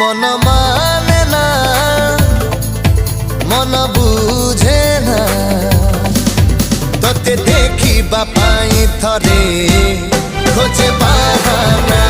मन माने ना मन बुझे ना तोते देखी बापाई थरे खोजे बहाना।